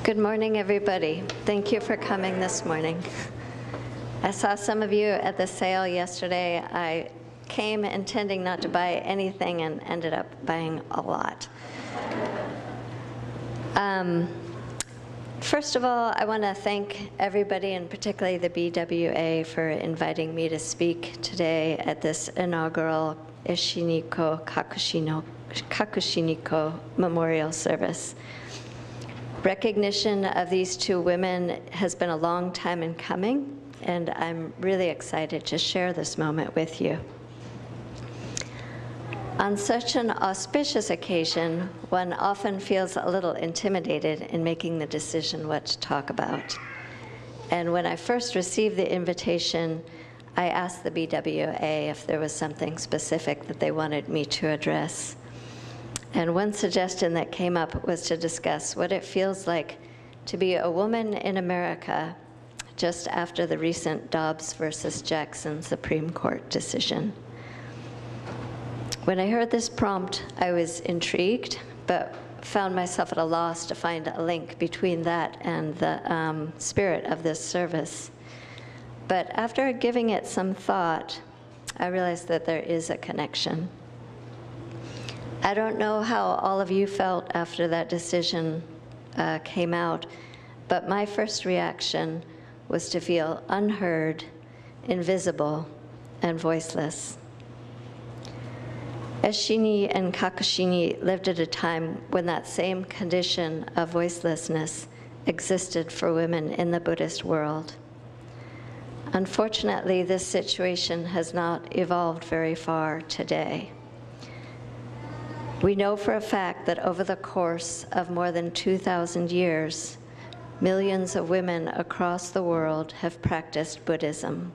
Good morning, everybody. Thank you for coming this morning. I saw some of you at the sale yesterday. I came intending not to buy anything and ended up buying a lot. First of all, I want to thank everybody, and particularly the BWA, for inviting me to speak today at this inaugural Eshinni Kakushiniko Memorial Service. Recognition of these two women has been a long time in coming, and I'm really excited to share this moment with you. On such an auspicious occasion, one often feels a little intimidated in making the decision what to talk about. And when I first received the invitation, I asked the BWA if there was something specific that they wanted me to address. And one suggestion that came up was to discuss what it feels like to be a woman in America just after the recent Dobbs versus Jackson Supreme Court decision. When I heard this prompt, I was intrigued, but found myself at a loss to find a link between that and the spirit of this service. But after giving it some thought, I realized that there is a connection. I don't know how all of you felt after that decision came out, but my first reaction was to feel unheard, invisible, and voiceless. Eshinni and Kakushinni lived at a time when that same condition of voicelessness existed for women in the Buddhist world. Unfortunately, this situation has not evolved very far today. We know for a fact that over the course of more than 2,000 years, millions of women across the world have practiced Buddhism.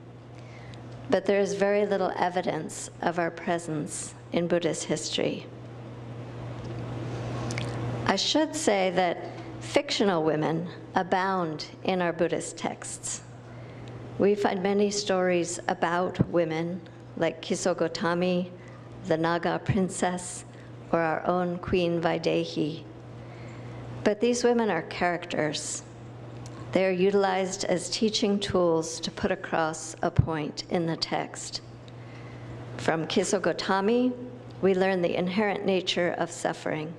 But there is very little evidence of our presence in Buddhist history. I should say that fictional women abound in our Buddhist texts. We find many stories about women, like Kisogotami, the Naga princess, or our own Queen Vaidehi. But these women are characters. They are utilized as teaching tools to put across a point in the text. From Kisogotami, we learn the inherent nature of suffering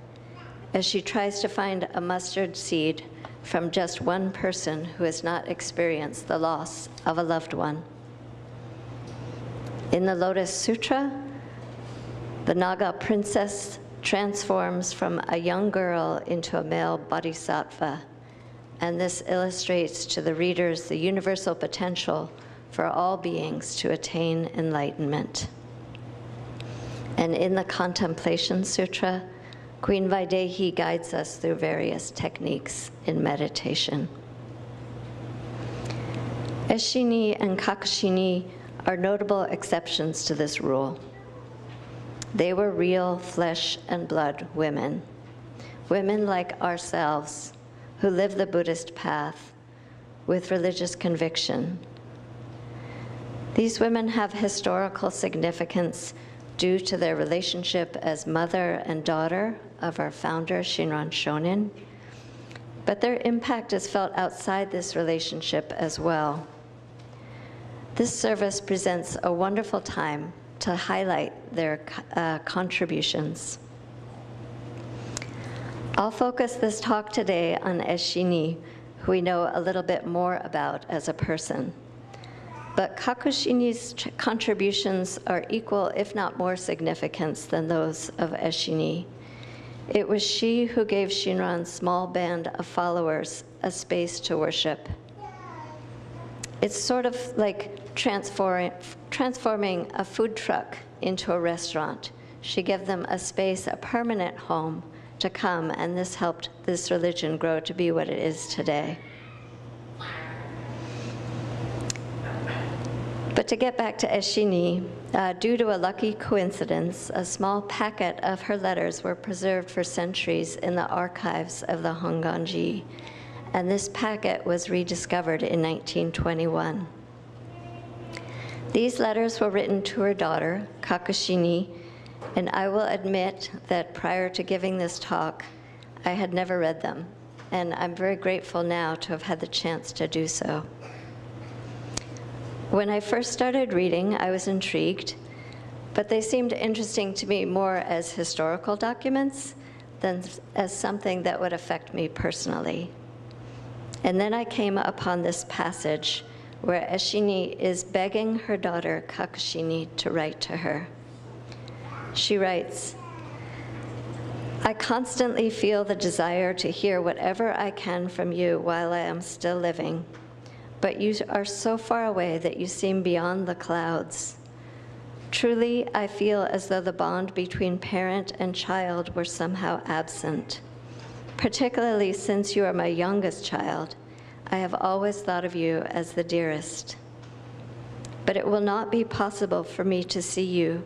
as she tries to find a mustard seed from just one person who has not experienced the loss of a loved one. In the Lotus Sutra, the Naga princess transforms from a young girl into a male bodhisattva, and this illustrates to the readers the universal potential for all beings to attain enlightenment. And in the Contemplation Sutra, Queen Vaidehi guides us through various techniques in meditation. Eshinni and Kakushinni are notable exceptions to this rule. They were real flesh and blood women, women like ourselves who live the Buddhist path with religious conviction. These women have historical significance due to their relationship as mother and daughter of our founder, Shinran Shonin, but their impact is felt outside this relationship as well. This service presents a wonderful time to highlight their contributions. I'll focus this talk today on Eshinni, who we know a little bit more about as a person. But Kakushinni's contributions are equal, if not more significant than those of Eshinni. It was she who gave Shinran's small band of followers a space to worship. It's sort of like transforming a food truck into a restaurant. She gave them a space, a permanent home to come, and this helped this religion grow to be what it is today. But to get back to Eshinni, due to a lucky coincidence, a small packet of her letters were preserved for centuries in the archives of the Honganji, and this packet was rediscovered in 1921. These letters were written to her daughter, Kakushinni, And I will admit that prior to giving this talk, I had never read them, and I'm very grateful now to have had the chance to do so. When I first started reading, I was intrigued, but they seemed interesting to me more as historical documents than as something that would affect me personally. And then I came upon this passage where Eshinni is begging her daughter Kakashini to write to her. She writes, "I constantly feel the desire to hear whatever I can from you while I am still living, but you are so far away that you seem beyond the clouds. Truly, I feel as though the bond between parent and child were somehow absent. Particularly since you are my youngest child, I have always thought of you as the dearest. But it will not be possible for me to see you,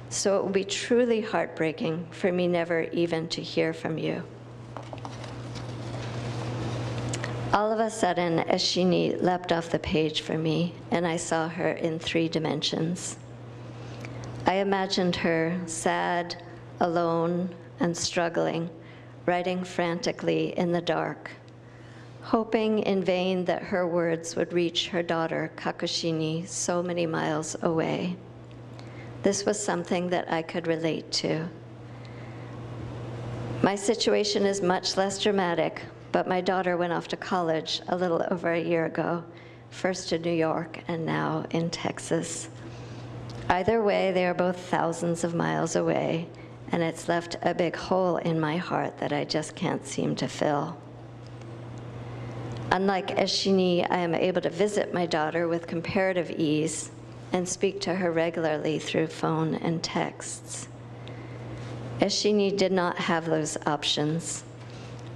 so it will be truly heartbreaking for me never even to hear from you." All of a sudden, Eshinni leapt off the page for me, and I saw her in 3 dimensions. I imagined her sad, alone, and struggling, writing frantically in the dark, hoping in vain that her words would reach her daughter, Kakashini, so many miles away. This was something that I could relate to. My situation is much less dramatic, but my daughter went off to college a little over a year ago, first to New York and now in Texas. Either way, they are both thousands of miles away, and it's left a big hole in my heart that I just can't seem to fill. Unlike Eshinni, I am able to visit my daughter with comparative ease and speak to her regularly through phone and texts. Eshinni did not have those options,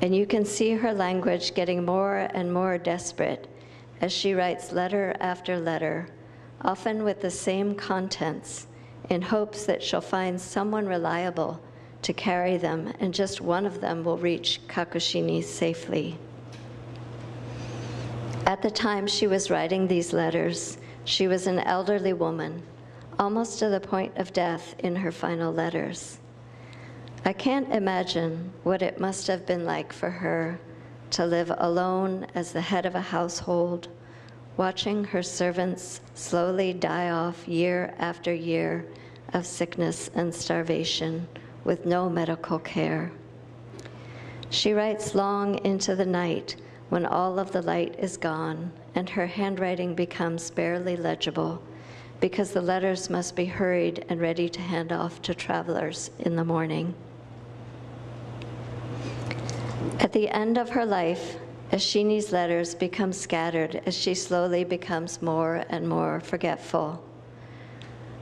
and you can see her language getting more and more desperate as she writes letter after letter, often with the same contents, in hopes that she'll find someone reliable to carry them, and just one of them will reach Kakashini safely. At the time she was writing these letters, she was an elderly woman, almost to the point of death in her final letters. I can't imagine what it must have been like for her to live alone as the head of a household, watching her servants slowly die off year after year of sickness and starvation with no medical care. She writes long into the night when all of the light is gone and her handwriting becomes barely legible because the letters must be hurried and ready to hand off to travelers in the morning. At the end of her life, Eshinni's letters become scattered as she slowly becomes more and more forgetful.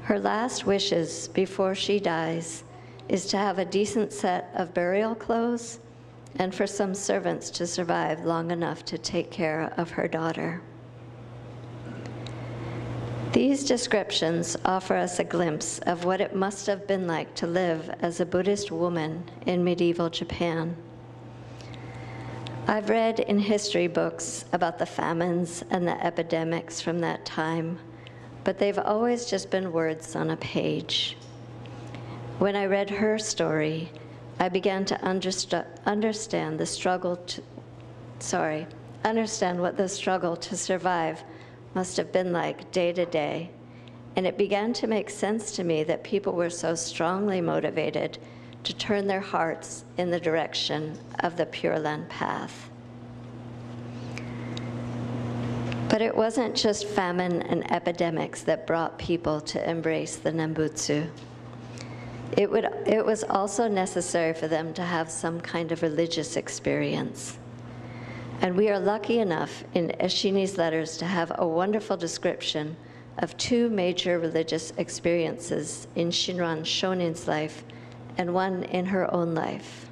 Her last wishes before she dies is to have a decent set of burial clothes and for some servants to survive long enough to take care of her daughter. These descriptions offer us a glimpse of what it must have been like to live as a Buddhist woman in medieval Japan. I've read in history books about the famines and the epidemics from that time, but they've always just been words on a page. When I read her story, I began to understand what the struggle to survive must have been like day to day. And it began to make sense to me that people were so strongly motivated to turn their hearts in the direction of the Pure Land path. But it wasn't just famine and epidemics that brought people to embrace the Nembutsu. It was also necessary for them to have some kind of religious experience. And we are lucky enough in Eshinni's letters to have a wonderful description of 2 major religious experiences in Shinran Shonin's life and one in her own life.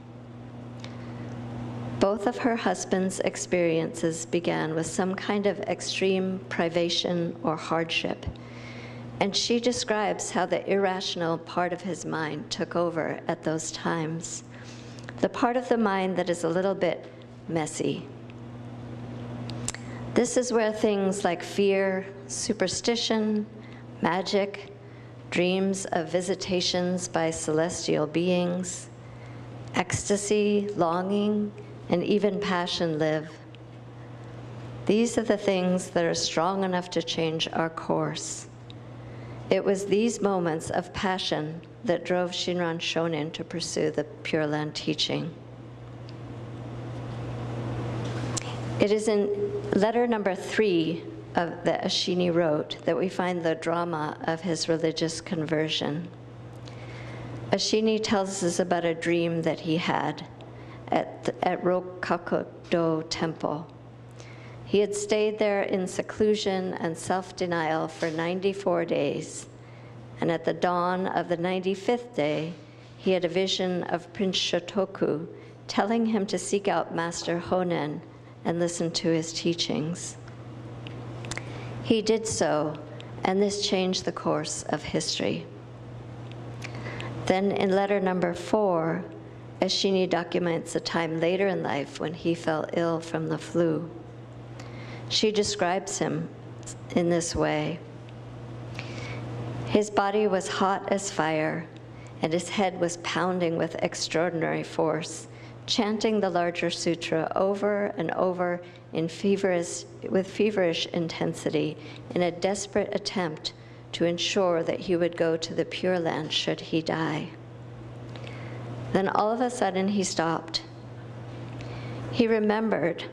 Both of her husband's experiences began with some kind of extreme privation or hardship, and she describes how the irrational part of his mind took over at those times, the part of the mind that is a little bit messy. This is where things like fear, superstition, magic, dreams of visitations by celestial beings, ecstasy, longing, and even passion live. These are the things that are strong enough to change our course. It was these moments of passion that drove Shinran Shonin to pursue the Pure Land teaching. It is in letter number 3 of that Eshinni wrote that we find the drama of his religious conversion. Eshinni tells us about a dream that he had at Rokakudo Temple. He had stayed there in seclusion and self-denial for 94 days, and at the dawn of the 95th day, he had a vision of Prince Shotoku telling him to seek out Master Honen and listen to his teachings. He did so, and this changed the course of history. Then in letter number 4, Eshinni documents a time later in life when he fell ill from the flu. She describes him in this way. His body was hot as fire, and his head was pounding with extraordinary force, chanting the larger sutra over and over with feverish intensity in a desperate attempt to ensure that he would go to the Pure Land should he die. Then all of a sudden he stopped. He remembered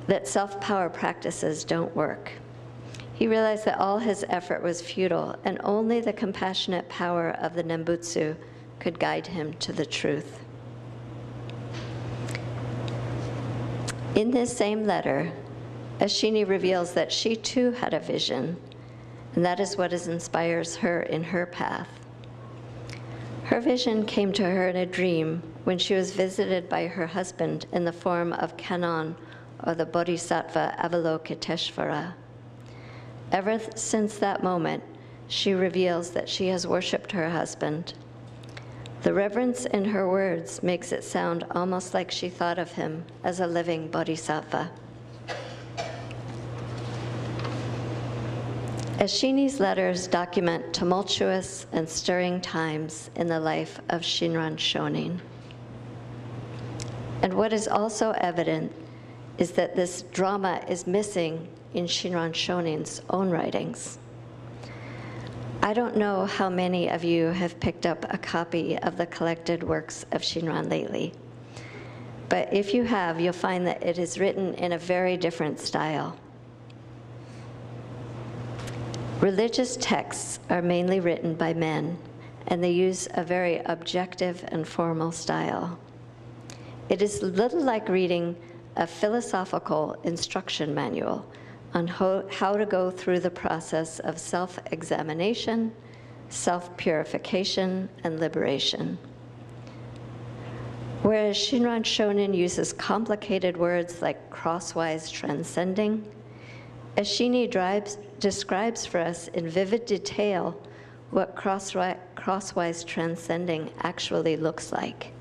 that self-power practices don't work. He realized that all his effort was futile and only the compassionate power of the Nembutsu could guide him to the truth. In this same letter, Eshinni reveals that she too had a vision, and that is what inspires her in her path. Her vision came to her in a dream when she was visited by her husband in the form of Kannon, or the Bodhisattva Avalokiteshvara. Ever since that moment, she reveals that she has worshipped her husband. The reverence in her words makes it sound almost like she thought of him as a living bodhisattva. Eshinni's letters document tumultuous and stirring times in the life of Shinran Shonin. And what is also evident is that this drama is missing in Shinran Shonin's own writings. I don't know how many of you have picked up a copy of the collected works of Shinran lately, but if you have, you'll find that it is written in a very different style. Religious texts are mainly written by men, and they use a very objective and formal style. It is little like reading a philosophical instruction manual on how to go through the process of self-examination, self-purification, and liberation. Whereas Shinran Shonin uses complicated words like crosswise transcending, Eshinni describes for us in vivid detail what crosswise transcending actually looks like,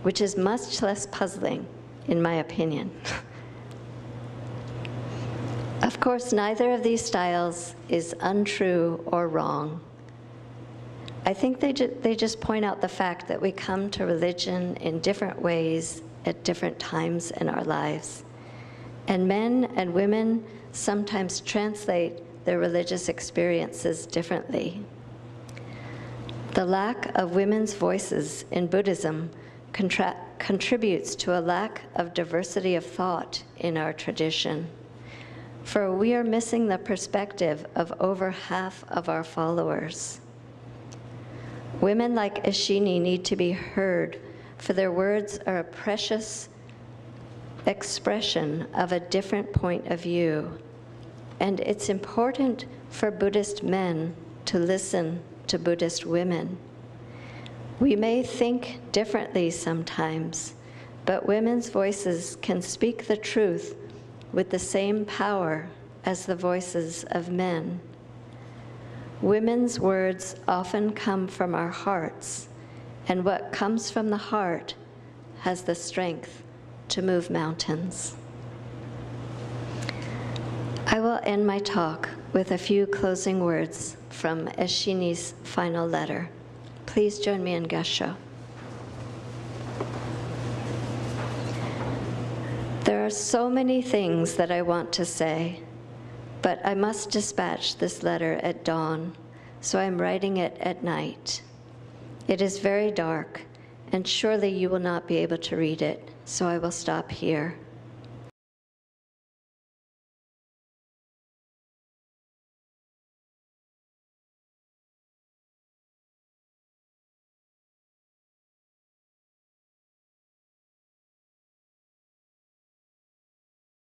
which is much less puzzling, in my opinion. Of course, neither of these styles is untrue or wrong. I think they just point out the fact that we come to religion in different ways at different times in our lives. And men and women sometimes translate their religious experiences differently. The lack of women's voices in Buddhism contributes to a lack of diversity of thought in our tradition. For we are missing the perspective of over half of our followers. Women like Eshinni need to be heard, for their words are a precious expression of a different point of view. And it's important for Buddhist men to listen to Buddhist women. We may think differently sometimes, but women's voices can speak the truth with the same power as the voices of men. Women's words often come from our hearts, and what comes from the heart has the strength to move mountains. I will end my talk with a few closing words from Eshinni's final letter. Please join me in Gasho. There are so many things that I want to say, but I must dispatch this letter at dawn, so I'm writing it at night. It is very dark, and surely you will not be able to read it, so I will stop here.